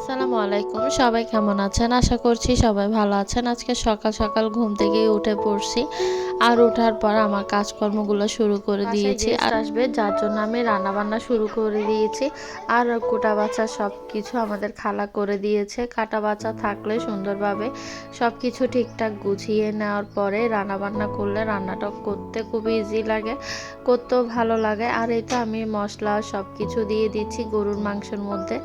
আসসালামু আলাইকুম, সবাই কেমন আছেন? আশা করছি সবাই ভালো আছেন। আজকে সকাল সকাল ঘুম থেকে উঠে পড়ছি। আর ওঠার পর আমার কাজকর্মগুলো শুরু করে দিয়েছি। আর আসবে যার জন্য আমি রান্নাবান্না শুরু করে দিয়েছি। আর কোটা বাছা সব কিছু আমাদের খালা করে দিয়েছে। কাটা বাছা থাকলে সুন্দরভাবে সব কিছু ঠিকঠাক গুছিয়ে নেওয়ার পরে রান্নাবান্না করলে রান্নাটা করতে খুব ইজি লাগে, করতেও ভালো লাগে। আর এই তো আমি মশলা সব কিছু দিয়ে দিচ্ছি গরুর মাংসের মধ্যে।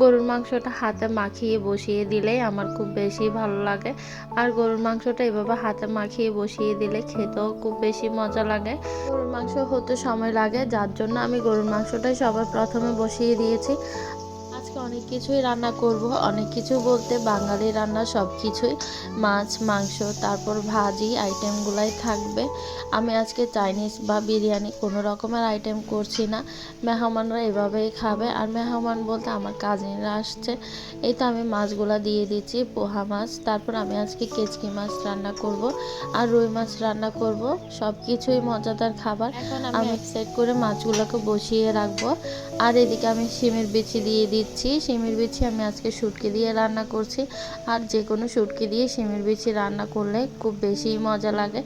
গরুর মাংসটা হাতে মাখিয়ে বসিয়ে দিলেই আমার খুব বেশি ভালো লাগে। আর গরুর মাংসটা এভাবে হাতে মাখিয়ে বসিয়ে দিলে খেতেও খুব বেশি মজা লাগে। গরুর মাংস হতে সময় লাগে, যার জন্য আমি গরুর মাংসটাই সবার প্রথমে বসিয়ে দিয়েছি। আজকে অনেক কিছুই রান্না করব, অনেক কিছু বলতে বাঙালি রান্না সব কিছুই, মাছ মাংস তারপর ভাজি আইটেমগুলাই থাকবে। আমি আজকে চাইনিজ বা বিরিয়ানি কোনো রকমের আইটেম করছি না। মেহমানরা এভাবেই খাবে। আর মেহমান বলতে আমার কাজিনরা আসছে। এই তো আমি মাছগুলা দিয়ে দিচ্ছি, পোহা মাছ, তারপর আমি আজকে কেচকি মাছ রান্না করব আর রুই মাছ রান্না করব। সব কিছুই মজাদার খাবার। এখন আমি এক সাইড করে মাছগুলোকে বসিয়ে রাখবো। আর এদিকে আমি শিমের বিচি দিয়ে দিচ্ছি। শিমের বিচি আমি আজকে শুটকি দিয়ে রান্না করছি। আর যে কোনো শুটকি দিয়ে শিমের বিচি রান্না করলে খুব বেশি মজা লাগে।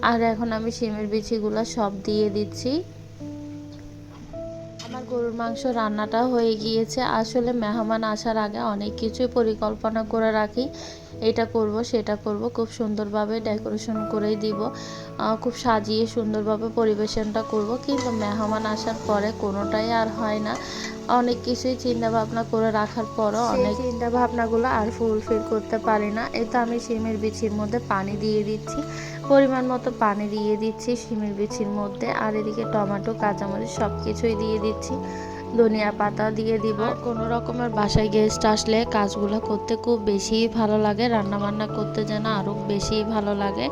আর এখন আমি শিমের বিচিগুলো সব দিয়ে দিচ্ছি। আমার গরুর মাংস রান্নাটা হয়ে গিয়েছে। আসলে মেহমান আসার আগে অনেক কিছুই পরিকল্পনা করে রাখি, এটা করব সেটা করব, খুব সুন্দরভাবে ডেকোরেশন করেই দিব, খুব সাজিয়ে সুন্দরভাবে পরিবেশনটা করব। কিন্তু মেহমান আসার পরে কোনোটাই আর হয় না। অনেক কিছুই চিন্তা ভাবনা করে রাখার পরও অনেক চিন্তা ভাবনাগুলো আর ফুলফিল করতে পারি না। এই তো আমি শিমের বিচির মধ্যে পানি দিয়ে দিচ্ছি, পরিমাণ মতো পানি দিয়ে দিচ্ছি শিমের বিচির মধ্যে। আর এদিকে টমেটো কাঁচামরিচ সব কিছুই দিয়ে দিচ্ছি, ধনিয়া পাতা দিয়ে দিব। কোনো রকমের বাসায় গেস্ট আসলে কাজগুলো করতে খুব বেশি ভালো লাগে, রান্না বান্না করতে যেন আরও বেশি ভালো লাগে।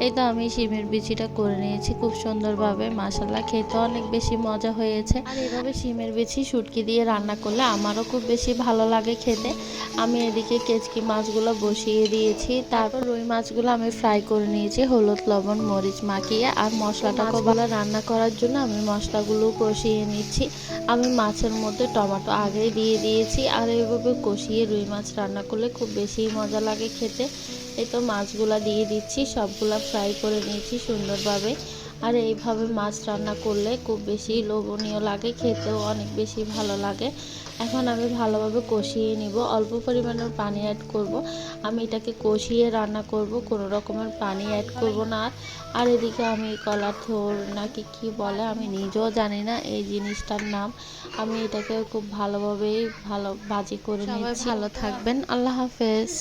এই তো আমি শিমের বিচিটা করে নিয়েছি খুব সুন্দরভাবে, মাশাআল্লাহ খেতে অনেক বেশি মজা হয়েছে। আর এইভাবে শিমের বিচি শুটকি দিয়ে রান্না করলে আমারও খুব বেশি ভালো লাগে খেতে। আমি এদিকে কেচকি মাছগুলো বসিয়ে দিয়েছি, তারপর রুই মাছগুলো আমি ফ্রাই করে নিয়েছি হলুদ লবণ মরিচ মাখিয়ে। আর মশলাটাকে ভালো রান্না করার জন্য আমি মশলাগুলো কষিয়ে নিচ্ছি। আমি মাছের মধ্যে টমেটো আগেই দিয়ে দিয়েছি। আর এইভাবে কষিয়ে রুই মাছ রান্না করলে খুব বেশি মজা লাগে খেতে। এই তো মাছগুলা দিয়ে দিচ্ছি, সবগুলা ফ্রাই করে নিয়েছি সুন্দরভাবে। আর এইভাবে মাছ রান্না করলে খুব বেশি লোভনীয় লাগে, খেতেও অনেক বেশি ভালো লাগে। এখন আমি ভালোভাবে কষিয়ে নিব, অল্প পরিমাণের পানি অ্যাড করব। আমি এটাকে কষিয়ে রান্না করব, কোনো রকমের পানি অ্যাড করব না। আর এদিকে আমি কলার থোড় নাকি কি বলে আমি নিজেও জানি না এই জিনিসটার নাম। আমি এটাকে খুব ভালোভাবেই ভাজি করে নিচ্ছি। সবাই ভালো থাকবেন, আল্লাহ হাফেজ।